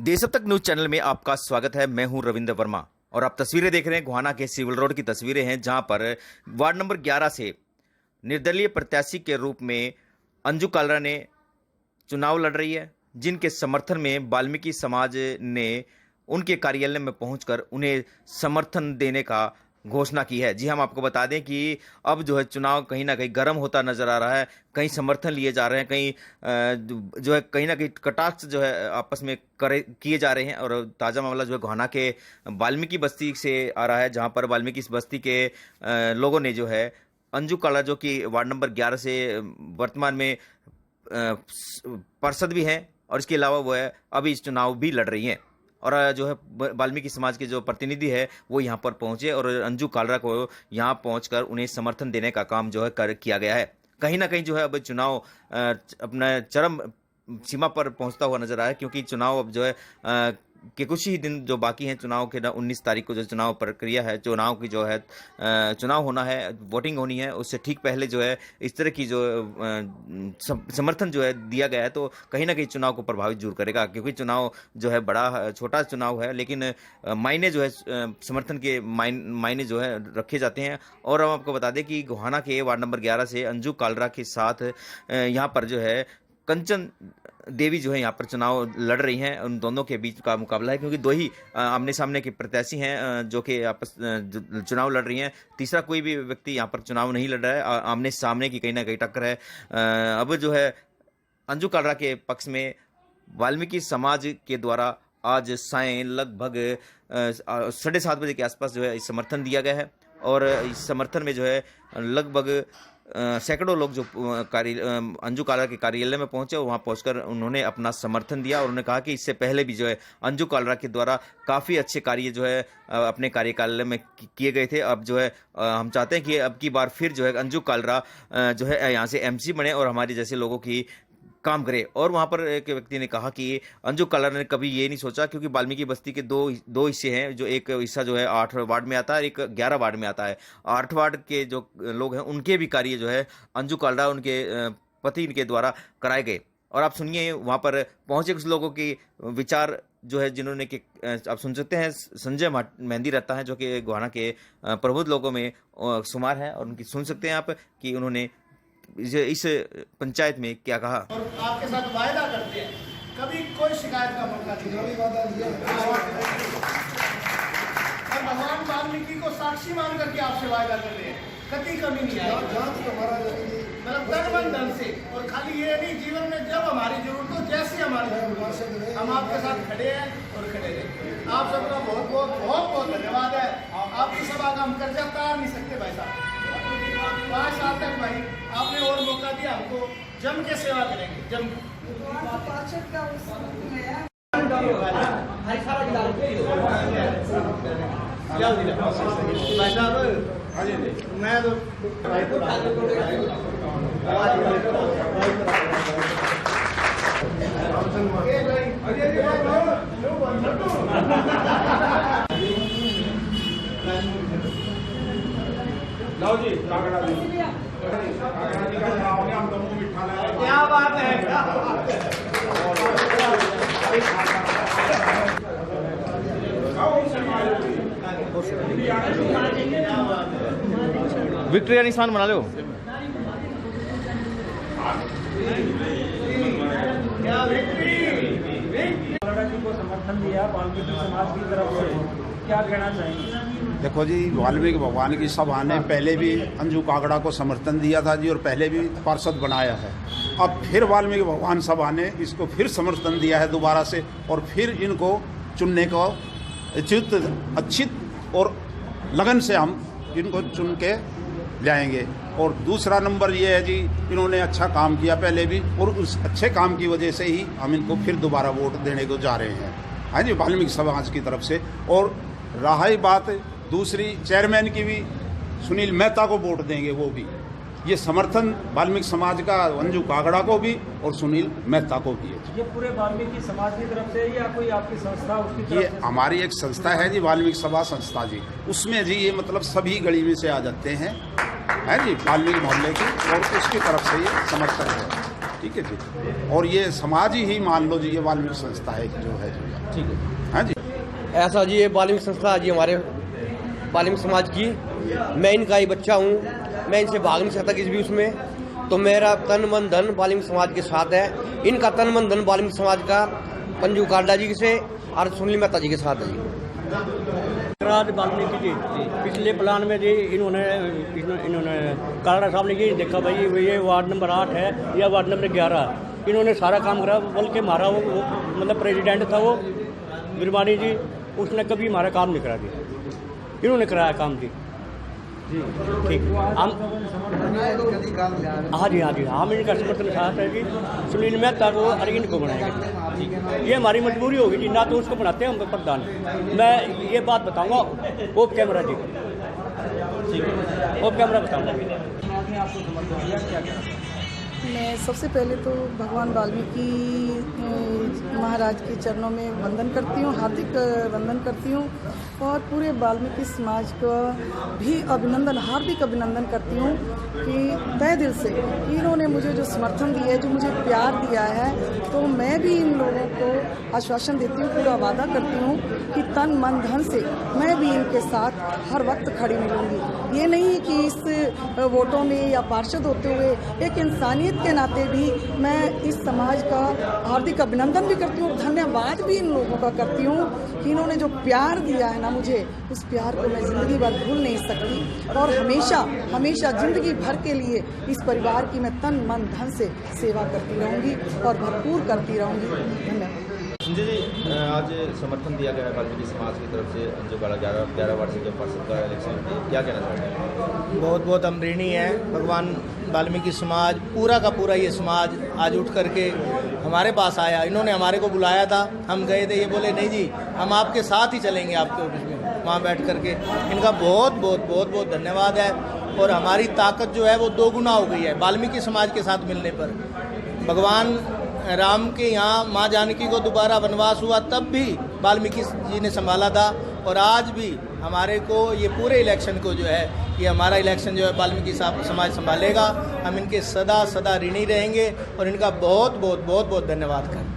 देश अब तक न्यूज चैनल में आपका स्वागत है। मैं हूं रविंद्र वर्मा और आप तस्वीरें देख रहे हैं गोहाना के सिविल रोड की तस्वीरें हैं, जहां पर वार्ड नंबर 11 से निर्दलीय प्रत्याशी के रूप में अंजू कालरा ने चुनाव लड़ रही है, जिनके समर्थन में वाल्मीकि समाज ने उनके कार्यालय में पहुंचकर उन्हें समर्थन देने का घोषणा की है। जी हम आपको बता दें कि अब जो है चुनाव कहीं ना कहीं गर्म होता नजर आ रहा है। कहीं समर्थन लिए जा रहे हैं, कहीं जो है कहीं ना कहीं कटाक्ष जो है आपस में किए जा रहे हैं। और ताज़ा मामला जो है गोहाना के वाल्मीकि बस्ती से आ रहा है, जहां पर वाल्मीकि बस्ती के लोगों ने जो है अंजू कालरा, जो कि वार्ड नंबर 11 से वर्तमान में पार्षद भी हैं और इसके अलावा वो है अभी इस चुनाव भी लड़ रही हैं। और जो है वाल्मीकि समाज के जो प्रतिनिधि है वो यहाँ पर पहुंचे और अंजू कालरा को यहाँ पहुंचकर उन्हें समर्थन देने का काम जो है किया गया है। कहीं ना कहीं जो है अब चुनाव अपना चरम सीमा पर पहुंचता हुआ नजर आया है, क्योंकि चुनाव अब जो है के कुछ ही दिन जो बाकी हैं चुनाव के 19 तारीख को जो चुनाव प्रक्रिया है, चुनाव की जो है चुनाव होना है, वोटिंग होनी है, उससे ठीक पहले जो है इस तरह की जो समर्थन जो है दिया गया है, तो कहीं ना कहीं चुनाव को प्रभावित जरूर करेगा। क्योंकि चुनाव जो है बड़ा छोटा चुनाव है, लेकिन मायने जो है समर्थन के मायने जो है रखे जाते हैं। और हम आपको बता दें कि गोहाना के वार्ड नंबर 11 से अंजू कालरा के साथ यहाँ पर जो है कंचन देवी जो है यहाँ पर चुनाव लड़ रही हैं। उन दोनों के बीच का मुकाबला है, क्योंकि दो ही आमने सामने के प्रत्याशी हैं जो कि आपस चुनाव लड़ रही हैं। तीसरा कोई भी व्यक्ति यहाँ पर चुनाव नहीं लड़ रहा है। आमने सामने की कहीं ना कहीं टक्कर है। अब जो है अंजू कालरा के पक्ष में वाल्मीकि समाज के द्वारा आज सायं लगभग 7:30 बजे के आसपास जो है समर्थन दिया गया है। और इस समर्थन में जो है लगभग सैकड़ों लोग जो अंजू कालरा के कार्यालय में पहुंचे और वहां पहुंचकर उन्होंने अपना समर्थन दिया। और उन्होंने कहा कि इससे पहले भी जो है अंजू कालरा के द्वारा काफ़ी अच्छे कार्य जो है अपने कार्यकाल में किए गए थे। अब जो है हम चाहते हैं कि अब की बार फिर जो है अंजू कालरा जो है यहाँ से एमसी बने और हमारे जैसे लोगों की काम करे। और वहाँ पर एक व्यक्ति ने कहा कि अंजू कालरा ने कभी ये नहीं सोचा, क्योंकि वाल्मीकि बस्ती के दो हिस्से हैं, जो एक हिस्सा जो है 8 वार्ड में आता है, एक 11 वार्ड में आता है। 8 वार्ड के जो लोग हैं उनके भी कार्य जो है अंजू कालरा उनके पति के द्वारा कराए गए। और आप सुनिए वहाँ पर पहुंचे कुछ लोगों की विचार जो है, जिन्होंने कि आप सुन सकते हैं। संजय मेहंदी रहता है, जो कि गोहाना के प्रबुद्ध लोगों में शुमार है, और उनकी सुन सकते हैं आप कि उन्होंने इस पंचायत में क्या कहा। और आपके साथ वायदा करते हैं, कभी कोई शिकायत का मौका नहीं वादा दिया। और भगवान वाल्मीकि को साक्षी मान करके आपसे वायदा कर रहे हैं, कभी कमी नहीं आएगी, मतलब तन मन धन से। और खाली ये नहीं, जीवन में जब हमारी जरूरत हो, जैसे हमारी जरूरत, हम आपके साथ खड़े हैं और खड़े रहेंगे। आप सबका बहुत बहुत बहुत बहुत धन्यवाद है। आपकी सभा का हम कर्जा उतार नहीं सकते भाई साहब। 5 साल तक भाई आपने और मौका दिया हमको, जम के सेवा करेंगे, जम मैं तो लाओ जी कागड़ा जी का नाम है, हम दोनों मिठा लाया। क्या बात है। विक्ट्री का निशान बना लो। क्या विक्ट्री को समर्थन दिया वाल्मीकि समाज की तरफ से, क्या कहना चाहेंगे? देखो जी, वाल्मीकि भगवान की सभा ने पहले भी अंजू कागड़ा को समर्थन दिया था जी, और पहले भी पार्षद बनाया है। अब फिर वाल्मीकि भगवान सभा ने इसको फिर समर्थन दिया है दोबारा से, और फिर इनको चुनने को अच्छी और लगन से हम इनको चुन के लाएंगे। और दूसरा नंबर ये है जी, इन्होंने अच्छा काम किया पहले भी, और उस अच्छे काम की वजह से ही हम इनको फिर दोबारा वोट देने को जा रहे हैं, हाँ जी, वाल्मीकि समाज की तरफ से। और रही बात दूसरी चेयरमैन की भी, सुनील मेहता को वोट देंगे, वो भी ये समर्थन वाल्मीकि समाज का अंजू कागड़ा को भी और सुनील मेहता को भी है। ये पूरे वाल्मीकि समाज की तरफ से या कोई आपकी संस्था उसकी तरफ ये से? हमारी एक संस्था है जी, वाल्मीकि सभा संस्था जी, उसमें जी ये मतलब सभी गली में से आ जाते हैं, है जी, वाल्मीकि मोहल्ले की, और उसकी तरफ से ये समर्थन है। ठीक है जी। और ये समाज ही मान लो जी, ये वाल्मीकि संस्था है जो है जी। ठीक है। हाँ जी। ऐसा जी, ये वाल्मीकि संस्था जी हमारे वाल्मीकि समाज की, मैं इनका ही बच्चा हूँ, मैं इनसे भाग नहीं सकता किसी भी उसमें। तो मेरा तन मन धन वाल्मीकि समाज के साथ है, इनका तन मन धन वाल्मीकि समाज का अंजू कालरा जी से और सुनील मेहता जी के साथ है जी। राज वाल्मीकि जी पिछले प्लान में जी इन्होंने कालरा साहब ने ये देखा भाई ये वार्ड नंबर 8 है या वार्ड नंबर 11, इन्होंने सारा काम करा। बल्कि हमारा वो मतलब प्रेसिडेंट था वो बिरवानी जी, उसने कभी हमारा काम नहीं करा दिया, इन्होंने कराया काम जी। ठीक, हम हाँ जी हम इनका समर्थन साथ है जी। सुनील मेहता को और इनको बनाएंगे, ये हमारी मजबूरी होगी जी, ना तो उसको बनाते हैं हम प्रधान। मैं ये बात बताऊंगा ऑफ कैमरा जी, ऑफ कैमरा बताऊंगा। मैं सबसे पहले तो भगवान वाल्मीकि महाराज के चरणों में वंदन करती हूँ, हार्दिक वंदन करती हूँ और पूरे वाल्मीकि समाज का भी अभिनंदन, हार्दिक अभिनंदन करती हूँ कि तहे दिल से इन्होंने मुझे जो समर्थन दिया है, जो मुझे प्यार दिया है, तो मैं भी इन लोगों को आश्वासन देती हूँ, पूरा वादा करती हूँ कि तन मन धन से मैं भी इनके साथ हर वक्त खड़ी मिलूँगी। ये नहीं कि इस वोटों में या पार्षद होते हुए, एक इंसानियत के नाते भी मैं इस समाज का हार्दिक अभिनंदन भी करती हूँ और धन्यवाद भी इन लोगों का करती हूँ कि इन्होंने जो प्यार दिया है ना मुझे, उस प्यार को मैं ज़िंदगी भर भूल नहीं सकती और हमेशा ज़िंदगी भर के लिए इस परिवार की मैं तन मन धन से सेवा करती रहूँगी और भरपूर करती रहूँगी। धन्यवाद। संजय जी, आज समर्थन दिया गया है वाल्मीकि समाज की तरफ से अंजू कालरा 11 वार्ड से जो पार्षद का इलेक्शन, क्या कहना चाहते हैं? बहुत बहुत अमृणी है। भगवान वाल्मीकि समाज पूरा का पूरा ये समाज आज उठ करके हमारे पास आया। इन्होंने हमारे को बुलाया था, हम गए थे, ये बोले नहीं जी हम आपके साथ ही चलेंगे, आपके ऑफिस में वहाँ बैठ करके। इनका बहुत बहुत धन्यवाद है और हमारी ताकत जो है वो 2 गुना हो गई है वाल्मीकि समाज के साथ मिलने पर। भगवान राम के यहाँ माँ जानकी को दोबारा वनवास हुआ तब भी वाल्मीकि जी ने संभाला था और आज भी हमारे को ये पूरे इलेक्शन को जो है, ये हमारा इलेक्शन जो है वाल्मीकि समाज संभालेगा। हम इनके सदा ऋणी रहेंगे और इनका बहुत बहुत धन्यवाद करते हैं।